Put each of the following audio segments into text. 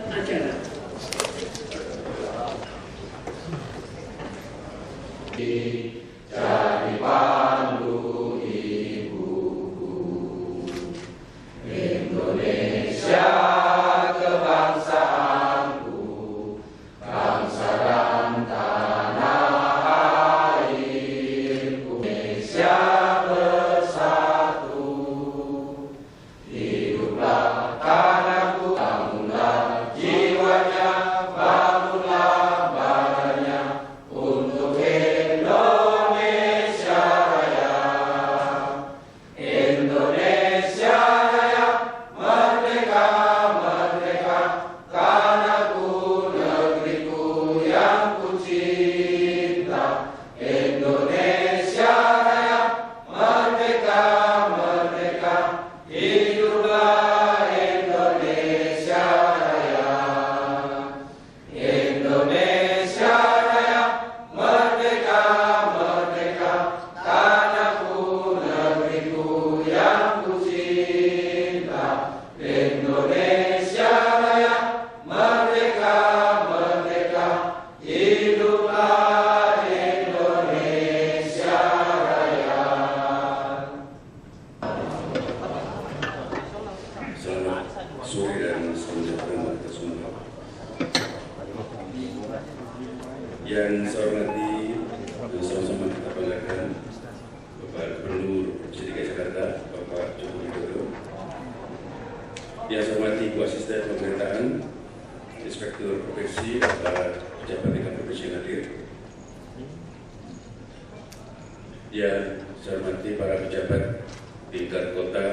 acara. Jadi pandu ibuku, Indonesia kebangsaanku, bangsa dan tanah airku. Indonesia bersatu, hiduplah tanahku, bangunlah jiwanya, bangunlah badannya untuk Indonesia Raya. Indonesia Raya, merdeka, merdeka, tanahku, negeriku yang ku cinta. Indonesia Raya, merdeka, merdeka, hiduplah Indonesia Raya. Indonesia Raya, merdeka, merdeka, tanahku, negeriku yang ku cinta. Indonesia Raya, merdeka, merdeka, hiduplah Indonesia Raya. Selamat sore dan salam sejahtera kita semua. Yang saya hormati dan sama-sama kita banggakan Bapak Gubernur Provinsi DKI Jakarta, Bapak Joko Widodo. Yang saya hormati Bu Asisten Pemerintahan, Inspektur Profesi, Bapak pejabat tingkat provinsi yang hadir. Yang saya hormati para pejabat tingkat kota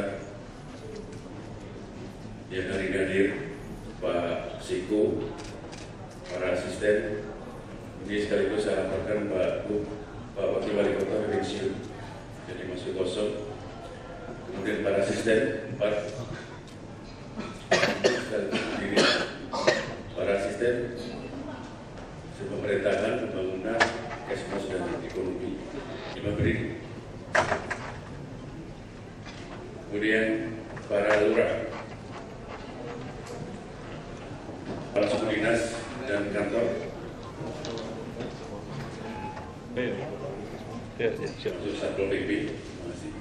yang hadir, Pak Siko, para asisten. Ini sekaligus saya laporkan Pak Wakil Wali Kota pensiun, jadi masih kosong. Kemudian para asisten, para asisten pemerintahan, pembangunan, kesmas dan ekonomi, 5 brin. Kemudian para lurah, kepala suku dinas dan kantor, termasuk Satpol PP. Terima kasih.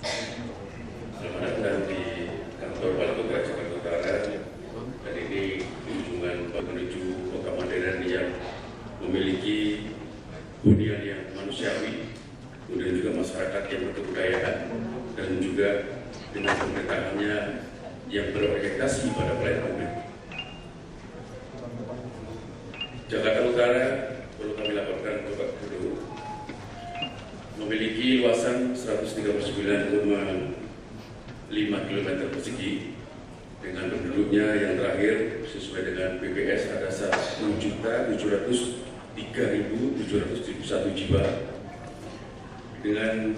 Selamat datang di kantor Wali Kota Jakarta Utara. Dan ini kunjungan menuju kota modern yang memiliki hunian yang manusiawi, kemudian juga masyarakat yang berkebudayaan, dan juga dengan pemerintahannya yang berorientasi pada pelayanan publik. Jakarta Utara, perlu kami laporkan Bapak Gubernur, memiliki luasan 139,5 km persegi dengan penduduknya yang terakhir sesuai dengan BPS ada 1.703.771 jiwa dengan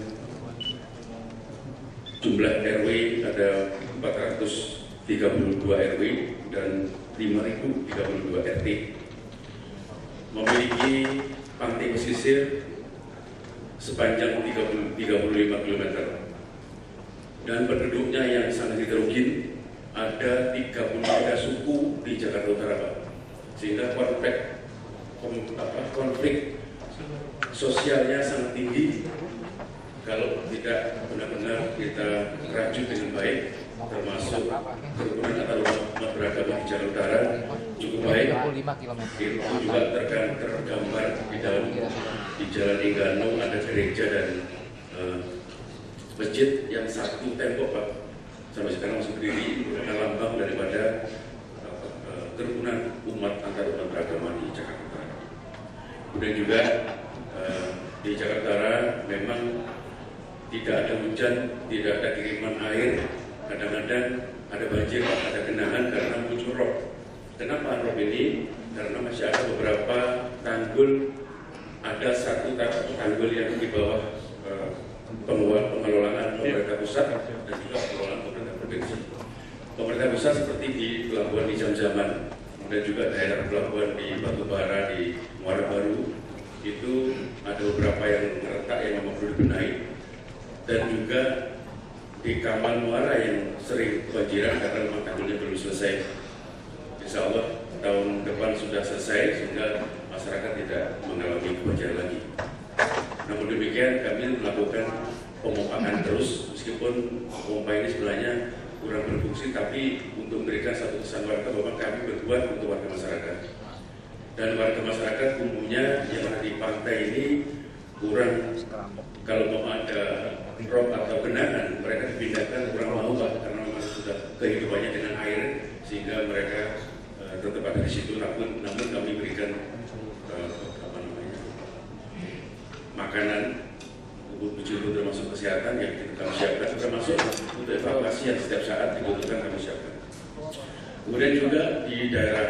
jumlah RW ada 432 RW dan 5.032 RT. Memiliki pantai pesisir sepanjang 35 km dan penduduknya yang sangat heterogen, ada 33 suku di Jakarta Utara, Pak. Sehingga konflik sosialnya sangat tinggi kalau tidak benar-benar kita rajut dengan baik, termasuk kerukunan antar umat beragama di Jakarta Utara cukup baik. Itu juga tergambar di dalam di Jalan Inggano ada gereja dan masjid yang satu tembok, Pak, sampai sekarang masih berdiri, merupakan lambang daripada kerukunan umat antar umat beragama di Jakarta Utara. Kemudian juga di Jakarta Utara memang tidak ada hujan, tidak ada kiriman air, kadang-kadang ada banjir, ada genangan karena muncul rob. Kenapa rob ini? Karena masih ada beberapa tanggul, ada satu tanggul yang di bawah pengelolaan pemerintah pusat dan juga pengelolaan pemerintah provinsi. Pemerintah pusat seperti di pelabuhan di Jam-Jaman, kemudian juga daerah pelabuhan di Batubara, di Muara Baru, itu ada beberapa yang retak yang memang perlu dibenahi, dan juga di Kamal Muara yang sering kebanjiran karena memang tanggulnya belum selesai. Insya Allah tahun masyarakat tidak mengalami kebanjiran lagi. Namun demikian kami melakukan pemompakan terus, meskipun pompa ini sebenarnya kurang berfungsi, tapi untuk memberikan satu kesan warga bahwa kami berbuat untuk warga masyarakat. Dan warga masyarakat umumnya yang ada di pantai ini kurang, kalau mau ada rop atau genangan, mereka dipindahkan kurang mau Pak, karena memang sudah kehidupannya dengan air, sehingga mereka tetap ada di situ. Namun kami berikan makanan untuk termasuk kesehatan yang kami siapkan, termasuk untuk evakuasi yang setiap saat dibutuhkan kami siapkan. Kemudian juga di daerah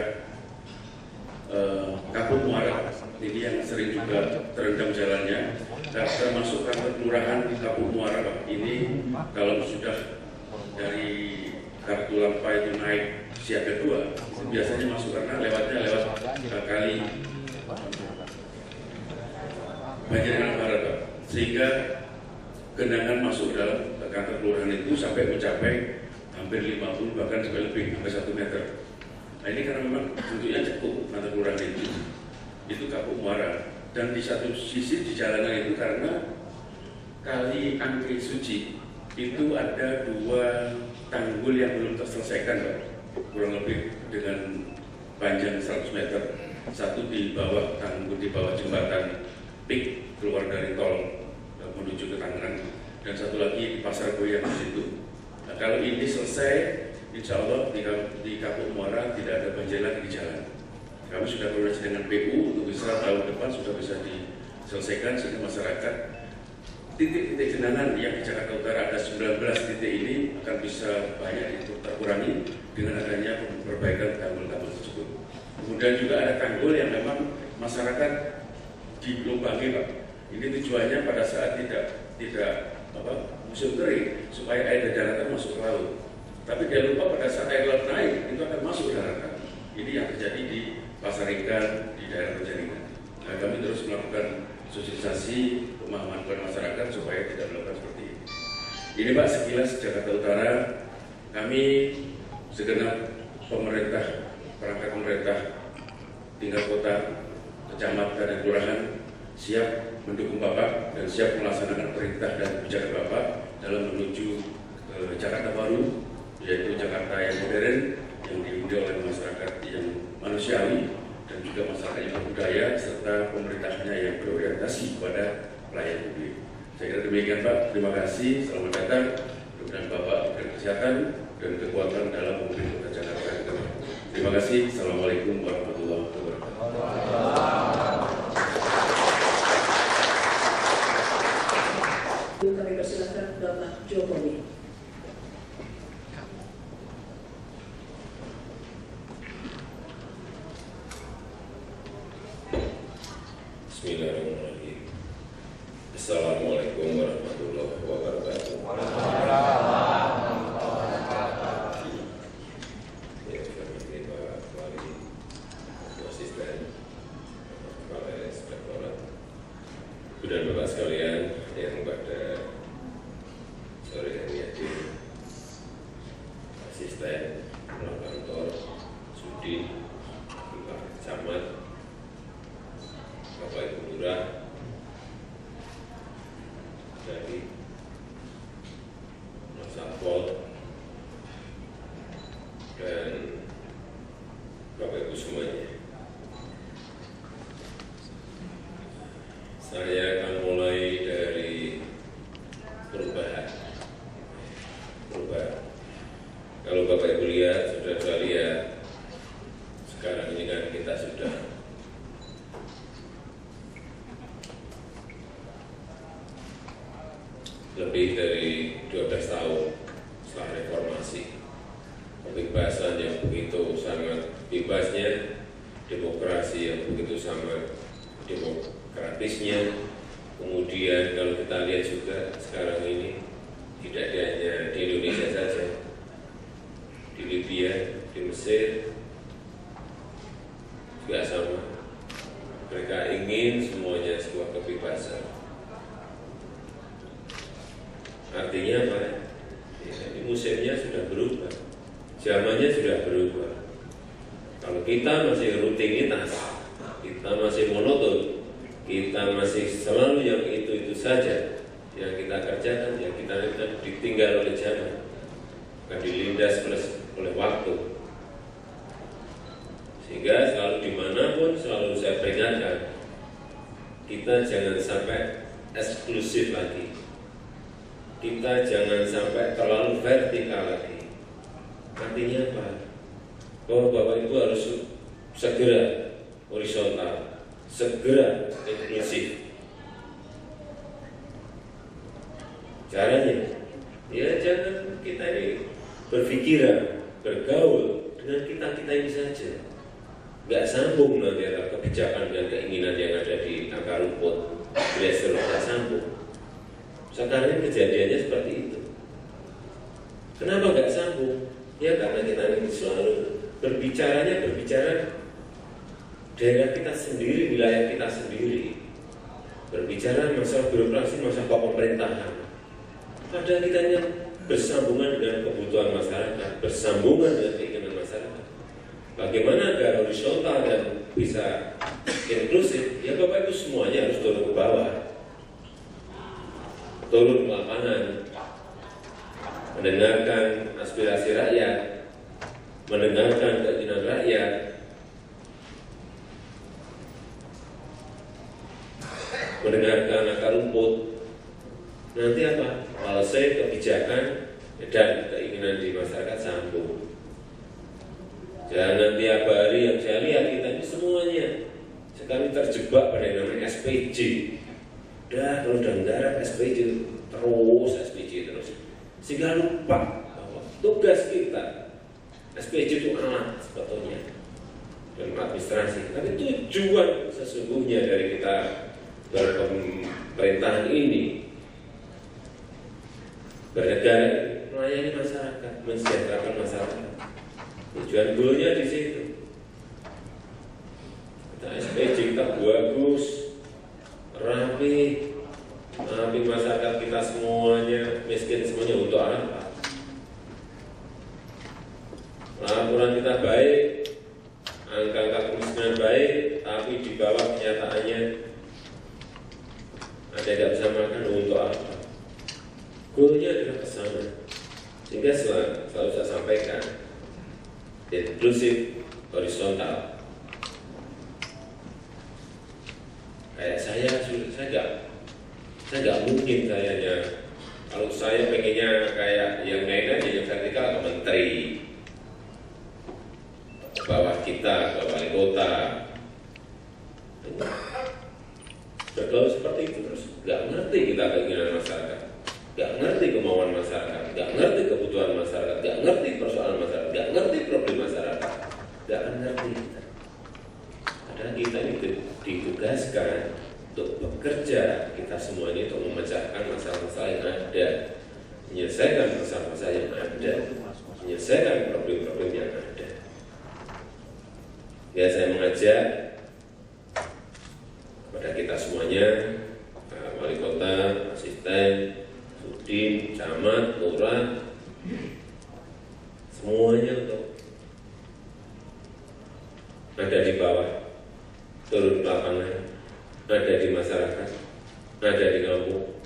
Kapuk Muara ini yang sering juga terendam jalannya, termasuk kantor kelurahan Kapuk Muara Pak. Ini kalau sudah dari kartu lampa itu naik siaga 2, biasanya masuk karena lewat kali Banjaran Barat Pak. Sehingga genangan masuk dalam kantor kelurahan itu sampai mencapai hampir 50 bahkan sampai lebih, sampai 1 meter. Nah ini karena memang bentuknya cukup kantor kelurahan itu Kapuk Muara. Dan di satu sisi di jalanan itu karena kali Angke Suci itu ada 2 tanggul yang belum terselesaikan Pak, kurang lebih dengan panjang 100 meter. Satu di bawah tanggul, di bawah jembatan Pik keluar dari tol menuju ke Tangerang, dan satu lagi di Pasar Goyang di situ. Nah, kalau ini selesai, insya Allah di Kapuk Muara tidak ada banjir lagi di jalan. Kami sudah koordinasi dengan PU untuk bisa tahun depan sudah bisa diselesaikan, sehingga masyarakat titik-titik genangan yang di Jakarta Utara ada 19 titik ini akan bisa banyak terkurangi dengan adanya perbaikan tanggul-tanggul tersebut. Kemudian juga ada tanggul yang memang masyarakat dilubangi Pak. Ini tujuannya pada saat tidak musim kering supaya air dari daratan masuk ke laut. Tapi dia lupa pada saat air laut naik itu akan masuk ke daratan. Ini yang terjadi di Pasar Ikan, di daerah Penjaringan. Nah, kami terus melakukan sosialisasi pemahaman kepada masyarakat supaya tidak melakukan seperti ini. Ini Pak sekilas Jakarta Utara. Kami segenap pemerintah, perangkat pemerintah tingkat kota, kecamatan dan kelurahan siap mendukung Bapak dan siap melaksanakan perintah dan kebijakan Bapak dalam menuju ke Jakarta baru, yaitu Jakarta yang modern, yang dihuni oleh masyarakat yang manusiawi dan juga masyarakat yang berbudaya serta pemerintahnya yang berorientasi kepada pelayanan publik. Saya kira demikian Pak. Terima kasih. Selamat datang. Mudah-mudahan Bapak diberi kesehatan dan kekuatan dalam memimpin kota Jakarta. Terima kasih. Assalamualaikum warahmatullahi wabarakatuh. Kami persilakan Bapak Jokowi. Bismillahirrahmanirrahim. Assalamualaikum warahmatullahi wabarakatuh. Ya, kami terima kembali asisten kepala inspektorat. Dan Bapak sekalian yang pada sore hari ini asisten kepala kantor Sudi, Bapak Camat, Bapak Ibu Lurah, dari Mas Satpol, dan Bapak Ibu semuanya. Saya akan mulai dari perubahan. Kalau Bapak Ibu lihat, sudah lihat, sekarang ini kan kita sudah lebih dari 12 tahun setelah reformasi. Kebebasan yang begitu sangat bebasnya, demokrasi yang begitu sangat demokratisnya. Kemudian kalau kita lihat juga sekarang ini tidak hanya di Indonesia saja, di Libya, di Mesir juga sama. Mereka ingin semuanya sebuah kebebasan. Artinya apa? Ya, ini musimnya sudah berubah, zamannya sudah berubah. Kalau kita masih rutinitas, kita kita masih monoton, kita masih selalu yang itu saja yang kita kerjakan, yang kita ditinggal oleh zaman, akan dilindas oleh waktu. Sehingga selalu dimanapun selalu saya peringatkan, kita jangan sampai eksklusif lagi, kita jangan sampai terlalu vertikal lagi. Artinya apa? Bahwa Bapak Ibu harus segera horizontal, segera inklusif. Caranya, ya jangan kita ini berpikiran, bergaul dengan kita ini saja. Nggak sambung nanti antara kebijakan dan keinginan yang ada di akar rumput. Grassroots nggak sambung. Sekarang kejadiannya seperti itu. Kenapa nggak sambung? Ya karena kita ini selalu berbicara daerah kita sendiri, wilayah kita sendiri. Berbicara masalah birokrasi, masalah pemerintahan. Padahal kita ini bersambungan dengan kebutuhan masyarakat, bersambungan dengan keinginan masyarakat. Bagaimana agar horizontal dan bisa inklusif? Ya Bapak Ibu semuanya harus turun ke bawah, turun ke lapangan, mendengarkan aspirasi rakyat, mendengarkan keinginan rakyat, mendengarkan akar rumput. Nanti apa? Policy, kebijakan, dan keinginan di masyarakat sambung. Jangan tiap hari yang saya lihat kita ini semuanya sekali terjebak pada yang namanya SPJ. Kalau udah nggarap SPJ terus, sehingga lupa bahwa tugas kita SPJ itu alat sebetulnya dalam administrasi. Tapi tujuan sesungguhnya dari kita berpemerintahan ini, bernegara, melayani masyarakat, mensejahterakan masyarakat. Tujuan goalnya di situ. Kita SPJ kita bagus, rapi masyarakat kita semuanya, miskin semuanya untuk apa? Laporan kita baik, angka kemiskinan baik, tapi di bawah kenyataannya ada yang tidak bisa makan untuk apa? Goalnya adalah ke sana. Sehingga selalu saya sampaikan, inklusif, horizontal. Kayak saya nggak mungkin kayaknya. Kalau saya pengennya kayak yang lain aja, yang vertikal ke menteri, ke bawah kita, ke wali kota. Bergaul seperti itu terus, nggak ngerti kita keinginan masyarakat, nggak ngerti kemauan masyarakat, nggak ngerti kebutuhan masyarakat, nggak ngerti persoalan masyarakat, nggak ngerti problem masyarakat, nggak akan ngerti kita. Padahal kita ini ditugaskan untuk bekerja, kita semua ini untuk memecahkan masalah-masalah yang ada, menyelesaikan masalah-masalah yang ada, menyelesaikan problem-problem yang ada. Ya saya mengajak kepada kita semuanya, wali kota, asisten, sudin, camat, lurah, semuanya untuk ada di bawah, turun ke lapangan, ada di masyarakat, ada di kampung,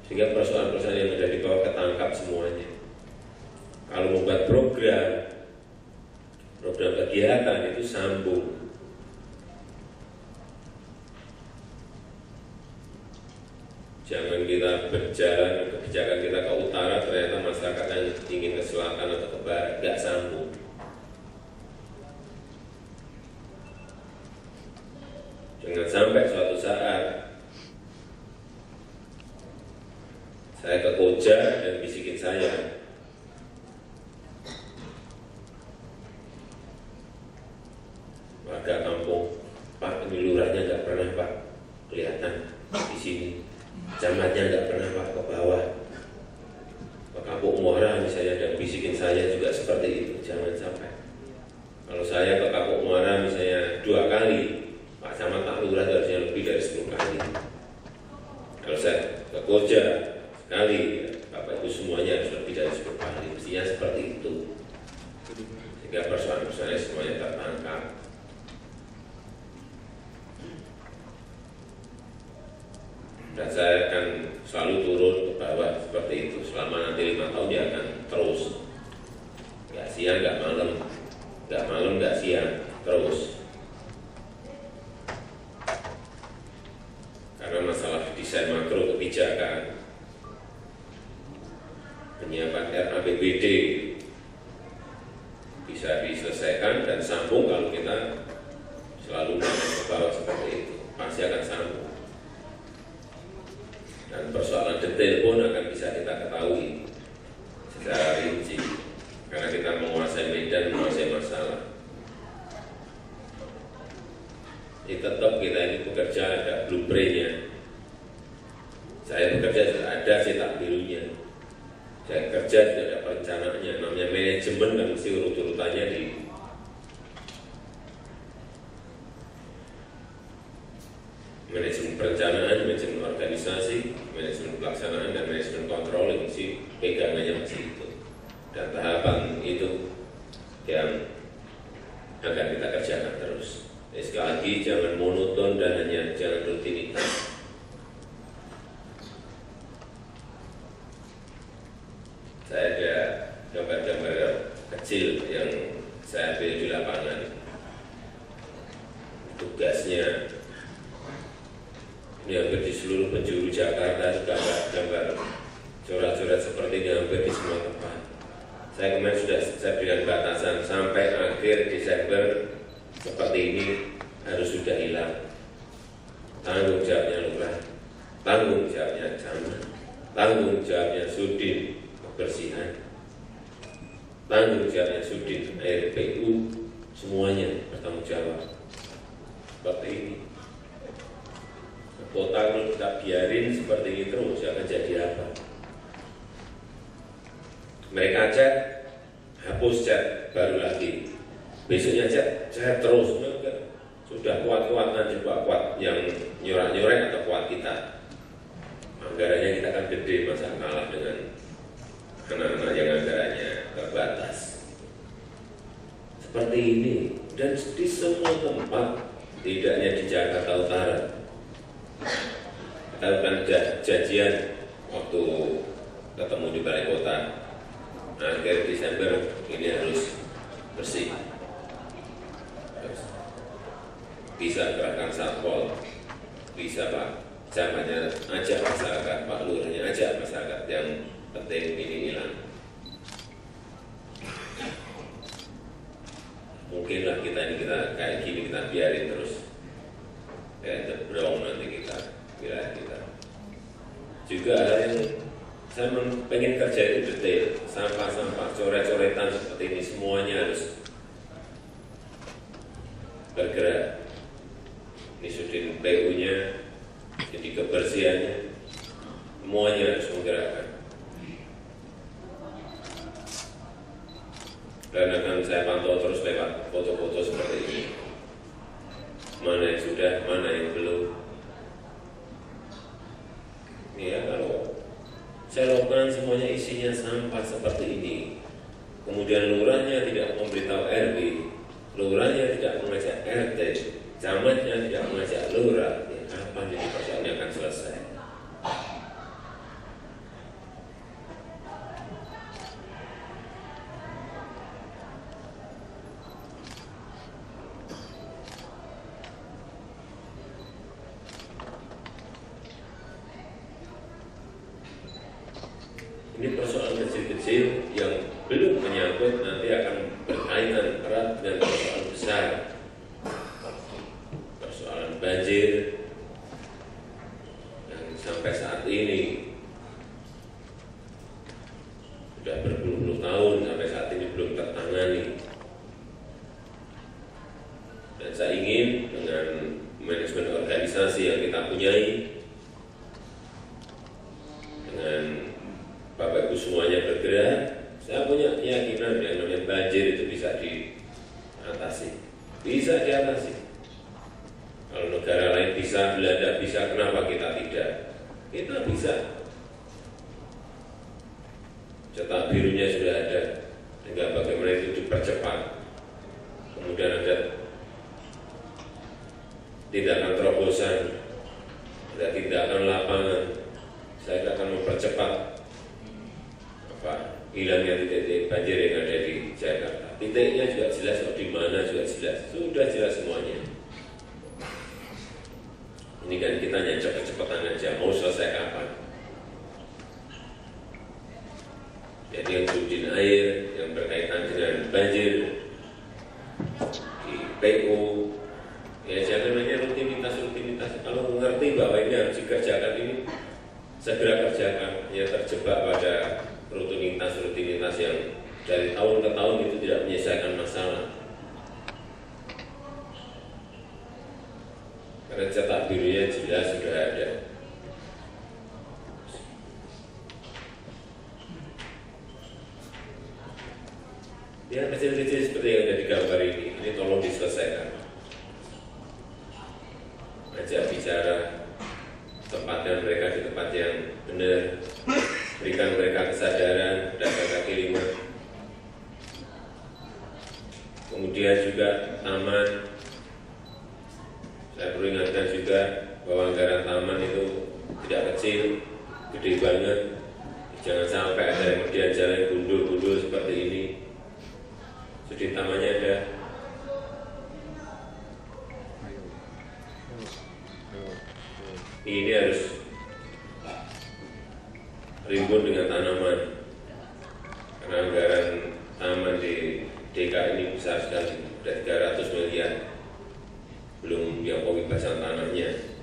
sehingga persoalan-persoalan yang ada di bawah ketangkap semuanya. Kalau membuat program kegiatan itu sambung. Jangan kita berjalan kebijakan kita ke utara, ternyata masyarakat yang ingin ke selatan atau ke barat, nggak sambung. Jangan sampai suatu saat saya ke Koja dan bisikin saya, warga kampung, Pak, ini lurahnya nggak pernah Pak kelihatan di sini, camatnya nggak pernah Pak ke bawah, Pak Kapuk Muara misalnya, dan bisikin saya juga seperti itu. Jangan sampai. Kalau saya ke Kapuk Muara misalnya 2 kali, Pak Camat, Pak Lurah harusnya lebih dari 10 kali. Kalau saya ke Koja sekali, Bapak Ibu semuanya harus lebih dari 10 kali. Mestinya seperti itu. Sehingga persoalan-persoalan semuanya tertangkap. siang terus. Karena masalah desain makro kebijakan, penyiapan RAPBD bisa diselesaikan dan sambung kalau kita selalu menengah ke bawah seperti itu, pasti akan sambung. Dan persoalan detail pun akan bisa kita ketahui secara rinci, karena kita menguasai medan, menguasai masalah. Jadi tetap kita ini bekerja ada blueprint-nya. Saya bekerja sudah ada cetak birunya. Saya kerja sudah ada perencanaannya. Namanya manajemen kan mesti urut-urutannya di manajemen perencanaan, manajemen organisasi, manajemen pelaksanaan, dan manajemen controlling sih pegangannya masih itu. Dan tahapan itu yang akan kita kerjakan terus. Jadi sekali lagi jangan monoton dan hanya jangan rutinitas. Saya ada gambar-gambar kecil yang saya ambil di lapangan. Tugasnya ini hampir di seluruh penjuru Jakarta, gambar coret-coret seperti ini hampir di semua tempat. Saya kemarin sudah saya berikan batasan sampai akhir Desember seperti ini harus sudah hilang. Tanggung jawabnya lurah, tanggung jawabnya camat, tanggung jawabnya sudin kebersihan, tanggung jawabnya sudin air PU, semuanya bertanggung jawab. Seperti ini. Kota kalau kita biarin seperti ini terus akan jadi apa? Mereka cat, hapus cat, baru lagi. Besoknya cat terus. Sudah kuat-kuatan coba kuat yang nyorak-nyorak atau kuat kita. Anggarannya kita kan gede, masa kalah dengan anak-anak yang anggarannya terbatas. Seperti ini dan di semua tempat, tidak hanya di Jakarta Utara. Kita akan janjian waktu ketemu di balai kota. Akhir Desember ini harus bersih. Bisa gerakan satpol, bisa Pak camatnya ajak masyarakat, Pak lurahnya ajak masyarakat, yang penting ini hilang. Mungkinlah kita kayak gini kita biarin terus, kayak terbrong nanti kita wilayah kita. Juga hal yang saya pengen kerja itu detail, sampah-sampah, coret-coretan seperti ini semuanya harus bergerak. Ini sudin PU-nya, jadi kebersihannya, semuanya harus menggerakkan. Dan akan saya pantau terus lewat foto-foto seperti ini. Mana yang sudah, mana yang belum. Ya, kalau saya lakukan semuanya isinya sampah seperti ini, kemudian lurahnya tidak memberitahu RW, lurahnya tidak mengajak RT, camatnya tidak mengajak lurah, ya kapan ini persoalannya akan selesai? Ini persoalan kecil-kecil yang belum menyangkut nanti akan berkaitan erat dengan persoalan besar. Persoalan banjir yang sampai saat ini sudah berpuluh-puluh tahun sampai saat ini belum tertangani. Dan saya ingin dengan manajemen organisasi yang kita punyai, dengan Bapak Ibu semuanya bergerak, saya punya keyakinan yang namanya banjir itu bisa diatasi. Bisa diatasi. Kalau negara lain bisa, Belanda bisa, kenapa kita tidak? Kita bisa. Cetak birunya sudah ada, tinggal bagaimana itu dipercepat. Kemudian ada tindakan terobosan, ada tindakan lapangan. Saya akan mempercepat hilangnya titik banjir yang ada di Jakarta. titiknya juga jelas, kok di mana juga jelas, sudah jelas semuanya. Ini kan kita hanya cepet-cepetan aja, mau selesai kapan? Jadi yang turbin air yang berkaitan dengan banjir di PU, ya jangan hanya rutinitas. Kalau mengerti bahwa ini harus dikerjakan, ini segera kerjakan. Ya terjebak pada rutinitas yang dari tahun ke tahun itu tidak menyelesaikan masalah. Karena cetak birunya jelas sudah ada. Ya kecil-kecil seperti yang ada di gambar ini tolong diselesaikan. Ajak bicara, tempatkan mereka di tempat yang benar, berikan mereka kesadaran, pedagang kaki lima. Kemudian juga taman, saya perlu ingatkan juga bahwa anggaran taman itu tidak kecil, gede banget. Jangan sampai ada yang kemudian jalan gundul-gundul seperti ini. Sudut tamannya ada. Ini harus rimbun dengan tanaman. Karena anggaran taman di DKI ini besar sekali, sudah 300 miliar. Belum yang pembebasan tanahnya.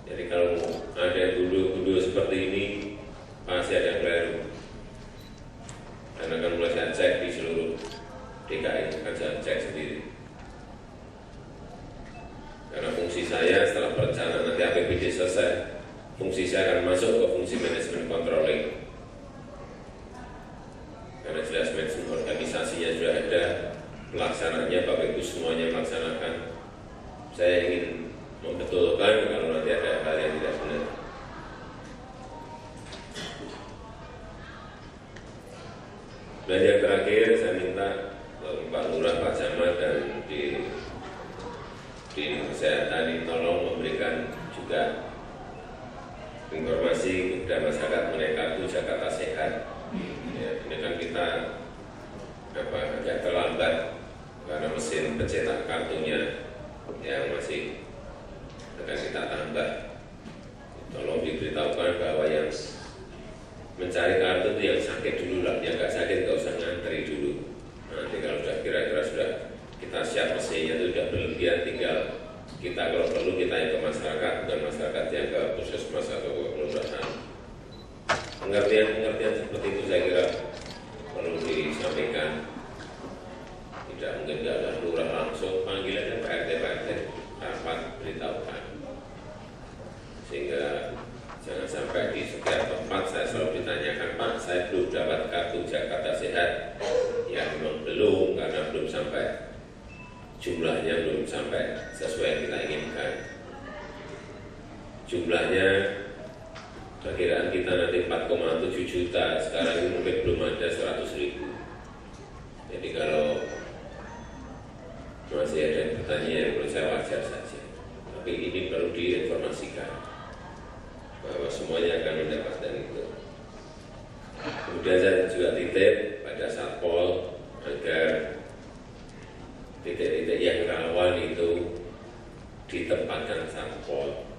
Jadi kalau ada yang gundul-gundul seperti ini, pasti ada yang keliru. Karena akan mulai saya cek di seluruh DKI, akan saya cek sendiri. Karena fungsi saya setelah perencanaan nanti APBD selesai, fungsi saya akan masuk ke fungsi manajemen controlling. Karena jelas manajemen organisasinya sudah ada, pelaksananya Bapak Ibu semuanya melaksanakan. Saya ingin membetulkan kalau nanti ada hal yang tidak benar. Dan yang terakhir saya minta Pak Lurah, Pak Camat dan di kesehatan ini tolong memberikan juga informasi kepada masyarakat mengenai kartu Jakarta Sehat. Ya, ini kan kita agak terlambat karena mesin pencetak kartunya yang masih akan kita tambah. Tolong diberitahukan bahwa yang mencari kartu itu yang sakit dulu lah, yang nggak sakit nggak usah ngantri dulu. Nanti kalau sudah kira-kira sudah kita siap mesinnya itu sudah berlebihan, tinggal kita kalau perlu kita yang ke masyarakat, bukan masyarakat yang ke puskesmas atau ke kelurahan. Pengertian seperti itu saya kira perlu disampaikan. Tidak mungkin tidak ada lurah langsung, panggilannya Pak RT rapat beritahukan. Sehingga jangan sampai di setiap tempat saya selalu ditanyakan, Pak, saya belum dapat kartu Jakarta Sehat. Ya memang belum, karena belum sampai jumlahnya, belum sampai sesuai yang kita inginkan. Jumlahnya perkiraan kita nanti 4,7 juta, sekarang ini mungkin belum ada 100.000. Jadi kalau masih ada yang bertanya, menurut saya wajar saja. Tapi ini perlu diinformasikan bahwa semuanya akan mendapatkan itu. Kemudian saya juga titip pada Satpol agar titik-titik yang rawan itu ditempatkan Satpol.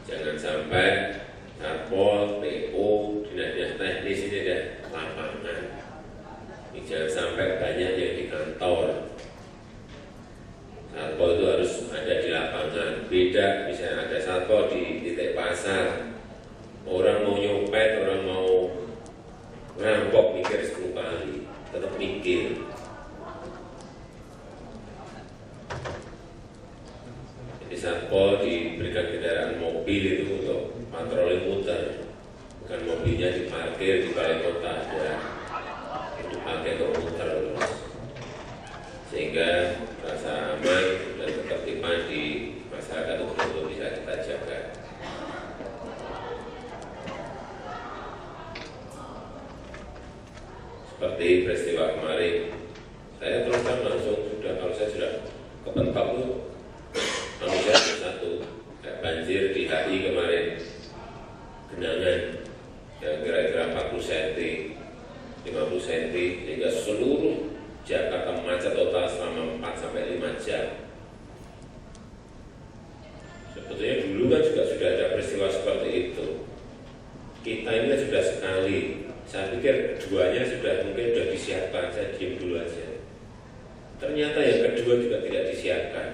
Jangan sampai Satpol, PO, dinas-dinas teknis ini ada lapangan. Jangan sampai banyak yang di kantor. Satpol itu harus ada di lapangan. Beda misalnya ada Satpol di titik pasar. Orang mau nyopet, orang mau ngerampok mikir 10 kali, tetap mikir. Jadi Satpol diberikan kendaraan mobil itu untuk patroli muter, bukan mobilnya diparkir di balai kota, ada itu pakai untuk muter, sehingga rasa aman dan ketertiban di masyarakat itu betul bisa kita jaga. Seperti peristiwa kemarin, saya terus terang langsung sudah, kalau saya sudah kepentok itu manusia satu, kayak banjir di HI kemarin, genangan yang kira-kira 40 cm, 50 cm, sehingga seluruh ternyata yang kedua juga tidak disiapkan.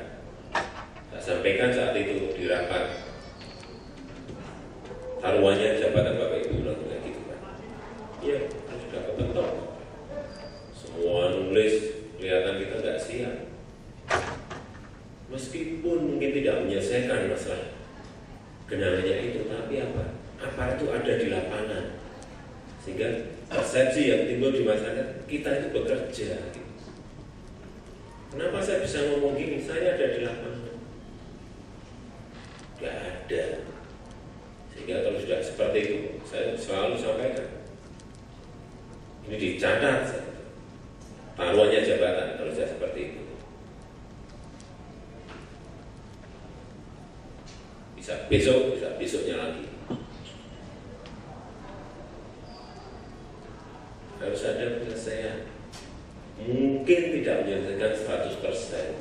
Saya sampaikan saat itu di rapat, taruhannya jabatan Bapak Ibu bilang kayak gitu kan. Iya, sudah kebentuk. Semua nulis, kelihatan kita nggak siap. Meskipun mungkin tidak menyelesaikan masalah genangannya itu, tapi apa? Aparat itu ada di lapangan, sehingga persepsi yang timbul di masyarakat kita itu bekerja. Kenapa saya bisa ngomong gini? Saya ada di lapangan. Gak ada. Sehingga kalau sudah seperti itu, saya selalu sampaikan. Ini dicatat. Taruhannya jabatan kalau saya seperti itu. Bisa besok, bisa besoknya lagi. Harus ada penyelesaian. Mungkin tidak menyelesaikan 100%,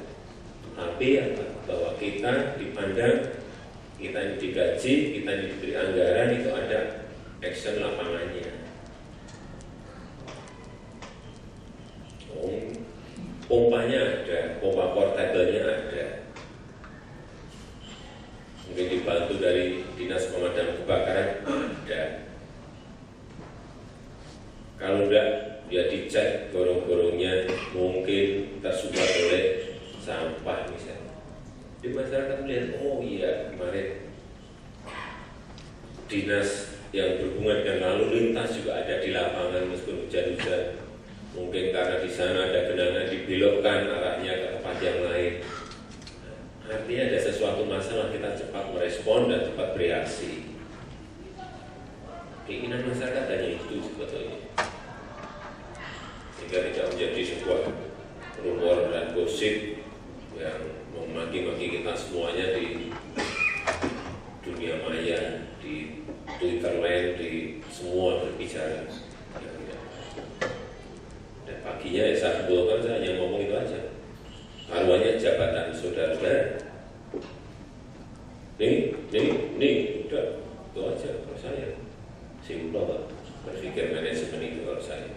tapi apa? Bahwa kita dipandang, kita yang digaji, kita yang diberi anggaran, itu ada action lapangannya. Pompanya ada, pompa portable-nya ada. Mungkin dibantu dari Dinas Pemadam Kebakaran ada. Kalau enggak, ya dicek gorong-gorongnya mungkin tersumbat oleh sampah misalnya. Di masyarakat melihat, oh iya kemarin dinas yang berhubungan dengan lalu lintas juga ada di lapangan meskipun hujan-hujan. Mungkin karena di sana ada genangan dibelokkan arahnya ke tempat yang lain. Artinya ada sesuatu masalah, kita cepat merespon dan cepat bereaksi. Keinginan masyarakat hanya itu sebetulnya. Sehingga tidak menjadi sebuah rumor dan gosip yang memaki-maki kita semuanya di dunia maya, di Twitter land, di semua berbicara. Dan paginya ya saya simpulkan, saya hanya ngomong itu aja. Taruhannya jabatan saudara-saudara. Nih, udah, itu aja kalau saya. Simpel Pak, berpikir manajemen itu kalau saya.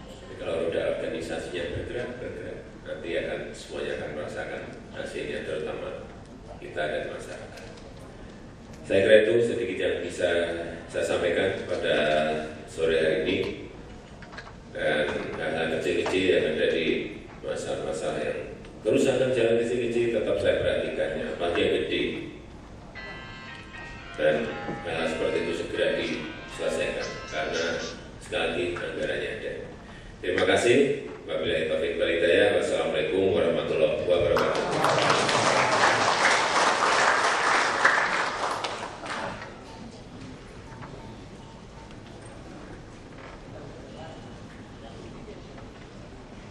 Tapi kalau udah organisasinya bergerak, nanti akan semuanya akan merasakan hasilnya, terutama kita dan masyarakat. Saya kira itu sedikit yang bisa saya sampaikan pada sore hari ini. Dan hal-hal kecil-kecil yang ada di masalah-masalah yang kerusakan jalan kecil-kecil tetap saya perhatikannya, apalagi yang gede. Dan hal seperti itu segera diselesaikan karena sekali lagi anggarannya ada. Terima kasih. Wabillahi taufiq wal hidayah. Wassalamualaikum warahmatullahi wabarakatuh.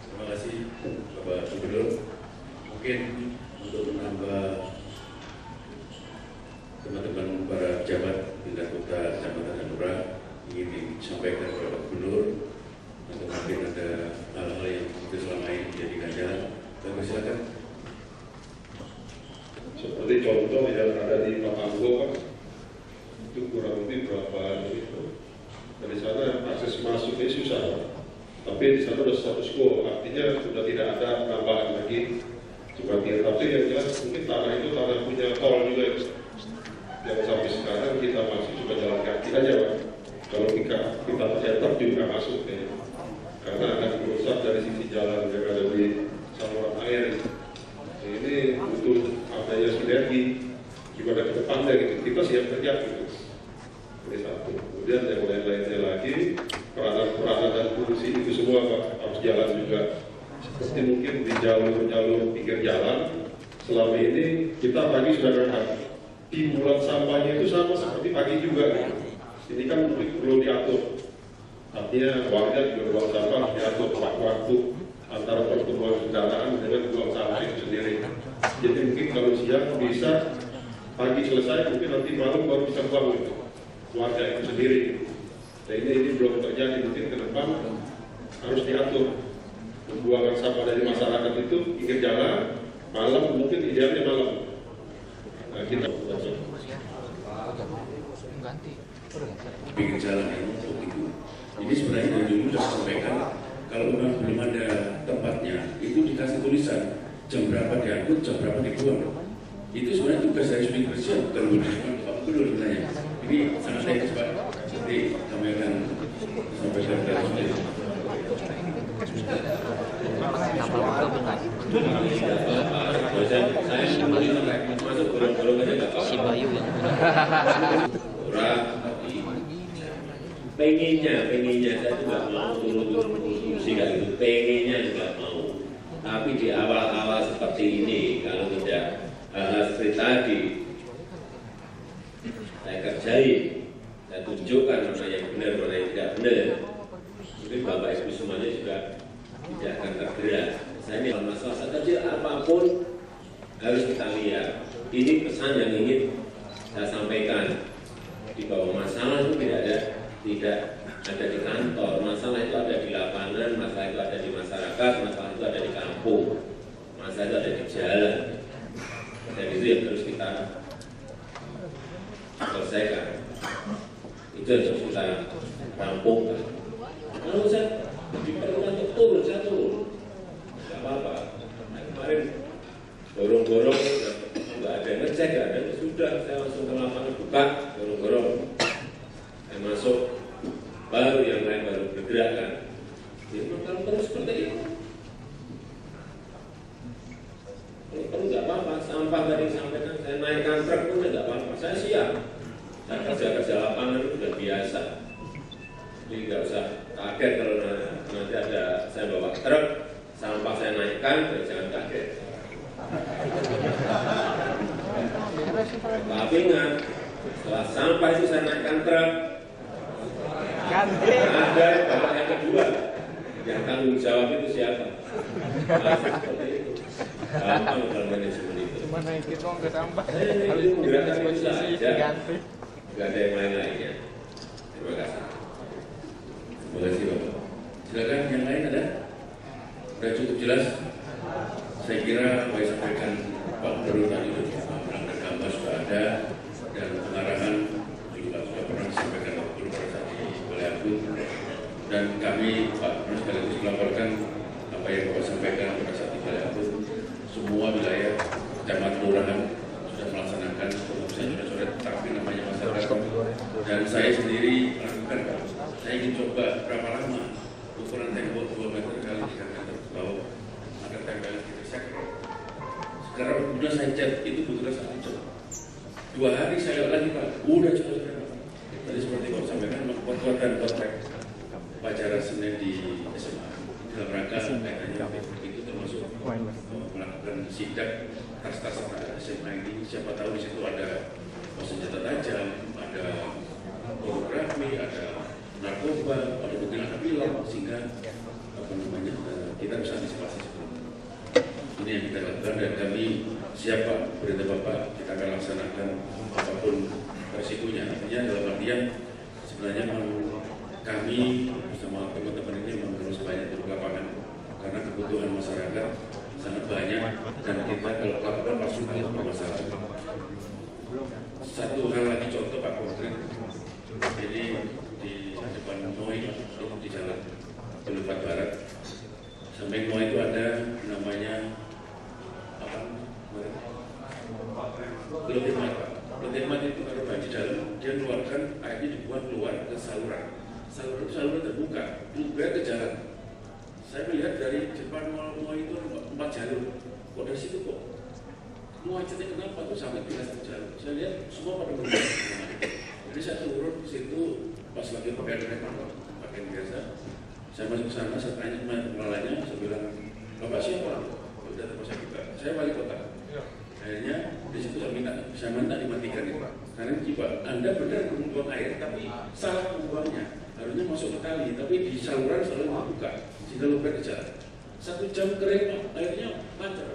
Terima kasih Bapak Gubernur. Mungkin untuk menambah teman-teman para pejabat tingkat kota, kecamatan dan lurah ingin disampaikan kepada Pak Gubernur atau mungkin ada hal-hal yang mungkin selama ini menjadi ganjalan. Bapak silakan. Seperti contoh yang ada di Papanggo Pak, itu kurang lebih berapa itu. Dari sana akses masuknya susah Pak. Tapi di sana sudah status quo, artinya sudah tidak ada penambahan lagi. Sebagai tapi yang jelas mungkin tanah itu tanah punya tol juga. Yang sampai sekarang kita masih suka jalan kaki aja Pak. Kalau kita tetap juga masuk ya. Karena akan merusak dari sisi jalan yang ada di saluran air. Ini butuh adanya sinergi gimana ke depannya gitu. Kita siap kerja gitu. Ini satu. Kemudian yang lain-lainnya lagi peranan dan fungsi itu semua Pak harus jalan juga. Seperti mungkin di jalur-jalur pinggir jalan selama ini kita pagi sudah rehat. Timbulan sampahnya itu sama seperti pagi juga gitu. Ini kan perlu diatur. Artinya warga juga buang sampah diatur waktu antara pertemuan kendaraan dengan buang sampah itu sendiri. Jadi mungkin kalau siang bisa pagi selesai, mungkin nanti malam baru bisa buang itu warga itu sendiri. Nah ini belum terjadi, mungkin ke depan harus diatur. Pembuangan sampah dari masyarakat itu pinggir jalan, malam mungkin idealnya malam. Nah, kita Pinggir jalan itu untuk itu. Jadi sebenarnya dari dulu sudah sampaikan kalau memang belum ada tempatnya, itu dikasih tulisan jam berapa diangkut, jam berapa dibuang. Itu sebenarnya tugas dari subjek kerja, bukan Pak Gubernur sebenarnya. Ini sangat teknis Pak. Nanti kami akan sampaikan ke subjek. Masuk golong-golong aja nggak apa-apa. Si Bayu yang Orang pengennya saya tuh nggak mau turun kursi kayak gitu, pengennya nggak mau. Tapi di awal-awal seperti ini, kalau tidak hal-hal seperti tadi saya kerjain, saya tunjukkan mana yang benar, mana yang tidak benar, mungkin Bapak Ibu semuanya juga tidak akan tergerak. Saya ini masalah kecil apapun harus kita lihat. Ini pesan yang ingin saya sampaikan. Di bawah masalah itu tidak ada di kantor, masalah itu ada di lapangan, masalah itu ada di masyarakat, masalah itu ada di kampung, masalah itu ada di jalan. Dan itu yang harus kita selesaikan. Itu yang harus kita rampungkan. Kalau saya diperlukan untuk turun, saya turun. Tidak apa-apa. Nah, kemarin gorong-gorong, nggak ada yang ngecek, nggak ada, sudah saya langsung ke lapangan buka, gorong-gorong. Saya masuk, baru yang lain baru bergerak kan. Jadi kalau terus seperti itu, kalau perlu nggak apa-apa, sampah tadi sampaikan, saya naikkan truk pun nggak apa-apa, saya siap. Saya kerja lapangan itu sudah biasa. Jadi nggak usah kaget kalau nanti ada saya bawa truk, sampah saya naikkan, jangan kaget. Tapi ingat, setelah sampah itu saya naikkan truk, ada bapak yang kedua, yang tanggung jawab itu siapa? Seperti itu. Gampang kalau manajemen itu. cuma naikin uang ke sampah. Harus gerakan itu saja. Ganti. Gak ada yang lain-lainnya. Terima kasih. Terima kasih Bapak. Silakan yang lain ada? Sudah cukup jelas? Saya kira apa yang disampaikan Pak Gubernur tadi itu pelanggar gambar sudah ada dan pengarahan juga sudah pernah disampaikan Pak Gubernur pada saat di Balai Agung, dan kami Pak Gubernur sekaligus melaporkan apa yang Bapak sampaikan pada saat di Balai Agung. Semua wilayah kecamatan kelurahan sudah melaksanakan saya sudah coret tapi namanya masyarakat, dan saya sendiri melakukan. Saya ingin coba berapa lama ukuran tembok 2 meter kali 3 meter ke bawah agar tempelan kita cek. Sekarang udah saya cat itu butuh satu jam. 2 hari saya lagi Pak, udah cukup. Tadi seperti Bapak sampaikan kekuatan kontrak upacara Senin di SMA dalam rangka kaitannya itu termasuk melakukan sidak tas-tas SMA ini. Siapa tahu di situ ada senjata tajam, ada pornografi, ada narkoba, ada bukti anak sehingga kita bisa antisipasi sebelum ini yang kita lakukan, dan kami siapa perintah Bapak kita akan laksanakan apapun resikonya. Artinya dalam artian sebenarnya kami bersama teman-teman ini memang terus banyak di lapangan karena kebutuhan masyarakat sangat banyak, dan kita kalau lakukan pasti tahu permasalahan. Satu hal lagi contoh Pak Konkret, jadi di depan Moi itu di jalan Boulevard Barat sampai Moi itu ada namanya apa? Lotemat. Lotemat itu kalau banjir dalam dia keluarkan airnya dibuat keluar ke saluran. Saluran terbuka, juga ke jalan. Saya melihat dari depan Moi itu 4 jalur. Kok dari situ kok macetnya kenapa tuh sampai 3 jalur? Saya lihat semua pada berubah. Jadi saya turun ke situ pas lagi pakaian biasa. Saya masuk ke sana, saya tanya sama kepalanya, saya bilang, Bapak siapa? Udah terus saya buka. Saya wali kota. Akhirnya di situ saya minta dimatikan itu. Karena Pak, Anda benar membuang air, tapi salah membuangnya. Harusnya masuk ke kali, tapi di saluran selalu dibuka sehingga luber ke jalan. 1 jam kering, airnya lancar.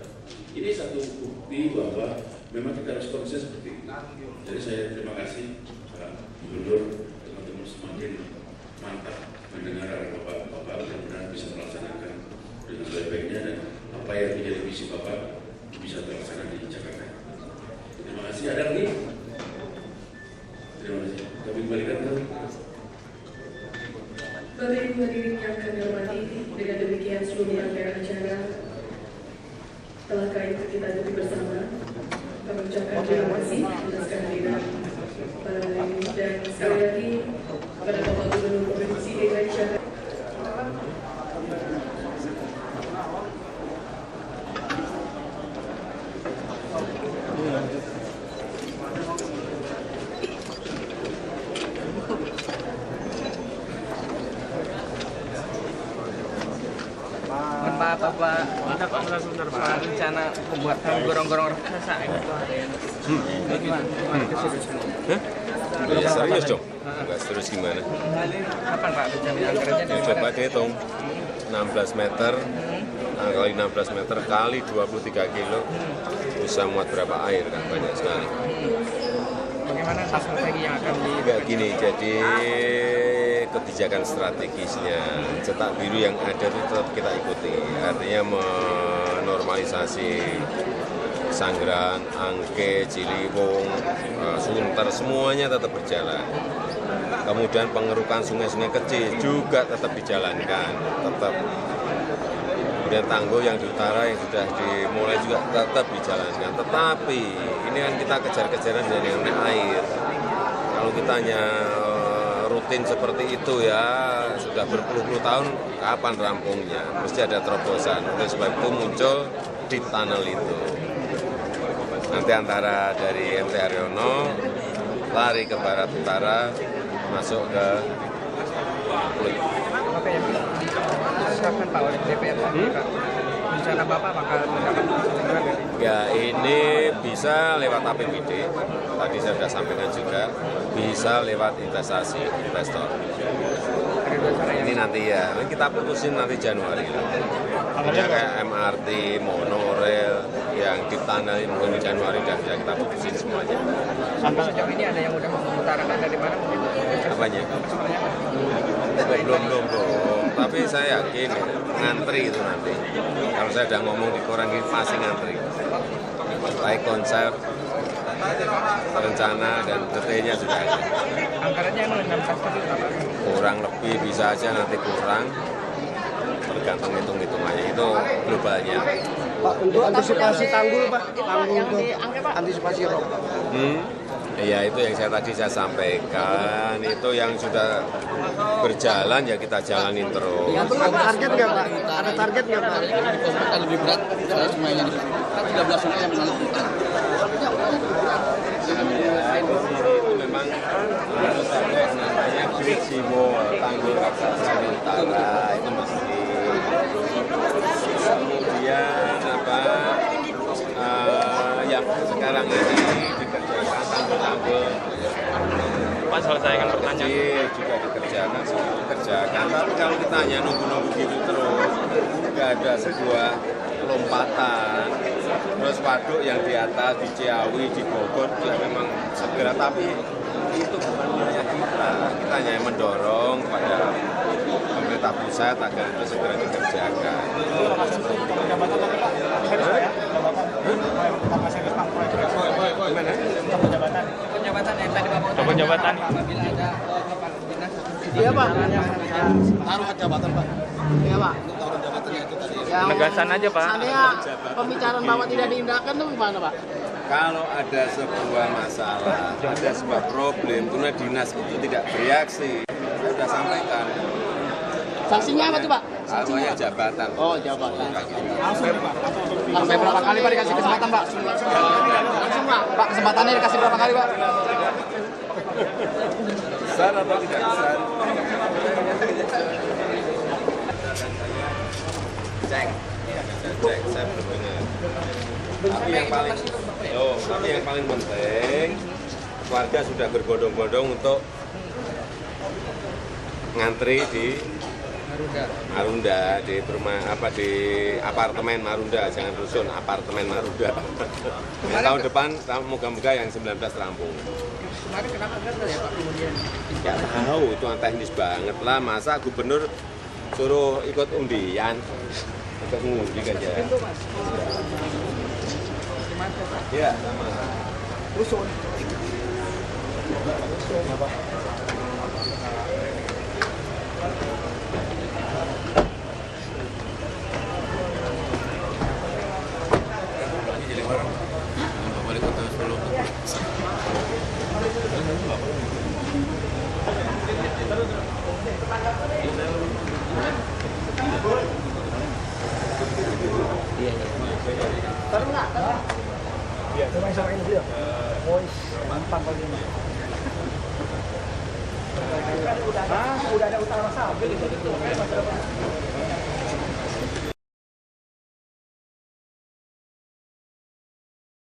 Ini satu bukti bahwa memang kita harus konsen seperti itu. Jadi saya terima kasih Pak Gubernur, teman-teman semakin mantap mendengar Bapak benar-benar bisa melaksanakan dengan sebaik-baiknya, dan apa yang menjadi visi Bapak bisa terlaksana di Jakarta. Terima kasih. Ada lagi? Terima kasih. Kami kembalikan. Bapak Ibu hadirin yang kami hormati, dengan telah kita jadi bersama. Kami ucapkan terima kasih atas kehadiran para hadirin dan sekali lagi kepada Bapak Gubernur Provinsi DKI Jakarta. Bapak, sebentar Pak. Rencana pembuatan gorong-gorong raksasa itu. Ya, serius dong? Enggak serius gimana? Kapan Pak rencana anggarannya? Ya, coba dihitung 16 meter kali 16 meter kali 23 kilo bisa muat berapa air kan, banyak sekali. Bagaimana strategi yang akan Enggak gini, jadi kebijakan strategisnya cetak biru yang ada itu tetap kita ikuti, artinya menormalisasi Sanggeran, Angke, Ciliwung, Sunter, semuanya tetap berjalan. Kemudian pengerukan sungai-sungai kecil juga tetap dijalankan, tetap. Kemudian tanggul yang di utara yang sudah dimulai juga tetap dijalankan. Tetapi ini kan kita kejar-kejaran dengan yang air. Kalau kita hanya rutin seperti itu ya sudah berpuluh-puluh tahun, kapan rampungnya? Mesti ada terobosan. Oleh sebab itu muncul di tunnel itu. Nanti antara dari MT Haryono lari ke barat utara masuk ke Pluit. apa yang disiapkan Pak oleh DPR tadi Pak? Rencana Bapak bakal mendapat segera nggak? Ya ini bisa lewat APBD, tadi saya sudah sampaikan juga, bisa lewat investasi investor. Ada dua cara Ini nanti ya, kita putusin nanti Januari. Ya kayak MRT, monorail, yang ditandain mungkin Januari dan ya kita putusin semuanya. Sampai sejauh ini ada yang udah mengutarakan dari mana mungkin? Apanya? Belum. Tapi saya yakin ngantri itu nanti. Kalau saya udah ngomong di koran ini pasti ngantri. Baik konsep, rencana dan detailnya sudah ada. Anggarannya emang 16 triliun Pak? Kurang lebih bisa aja nanti kurang. Tergantung hitung-hitungannya itu globalnya. Pak, untuk antisipasi tanggul, Pak, tanggul untuk antisipasi rob. Iya itu yang saya sampaikan, itu yang sudah berjalan ya kita jalanin terus. Ada target nggak Pak? Ada target nggak Pak? Akan lebih berat dari sungainya. Kan 13 sungai yang mengalir utara. Itu memang harus ada yang namanya fleksibel, tanggul raksasa di utara itu mesti. Kemudian yang sekarang ini dikerjakan tanggul-tanggul. Pak selesaikan pertanyaan. Juga dikerjakan. Tapi kalau kita hanya nunggu-nunggu gitu terus, nggak ada sebuah lompatan. Terus waduk yang di atas, di Ciawi, di Bogor, ya memang segera. Tapi itu bukan wilayah kita. Kita hanya mendorong pada pemerintah pusat agar itu segera dikerjakan. Penjabatan yang tadi Bapak Coba jabatan. apabila ada kepala dinas Iya Pak. Taruhan jabatan, Pak. Iya Pak. Untuk taruhan jabatannya itu tadi. Yang Penegasan aja, Pak. Seandainya pembicaraan Bapak tidak diindahkan itu gimana Pak? Kalau ada sebuah masalah, ada sebuah problem, kemudian dinas itu tidak bereaksi, saya sudah sampaikan. Sanksinya apa tuh Pak? Namanya jabatan. Oh jabatan. Sampai berapa kali Pak dikasih kesempatan Pak? Langsung Pak. Pak kesempatannya dikasih berapa kali Pak? Besar atau tidak besar? Cek, saya belum dengar. Tapi yang paling penting, warga sudah berbondong-bondong untuk ngantri di Marunda, di apartemen Marunda, jangan rusun, apartemen Marunda. Tahun depan moga-moga yang 19 rampung. Kemarin kenapa gagal ya Pak kemudian? Nggak tahu, itu teknis banget lah. Masa gubernur suruh ikut undian, ikut ngundi aja. Iya, sama. Rusun. Udah ada utara sambil itu.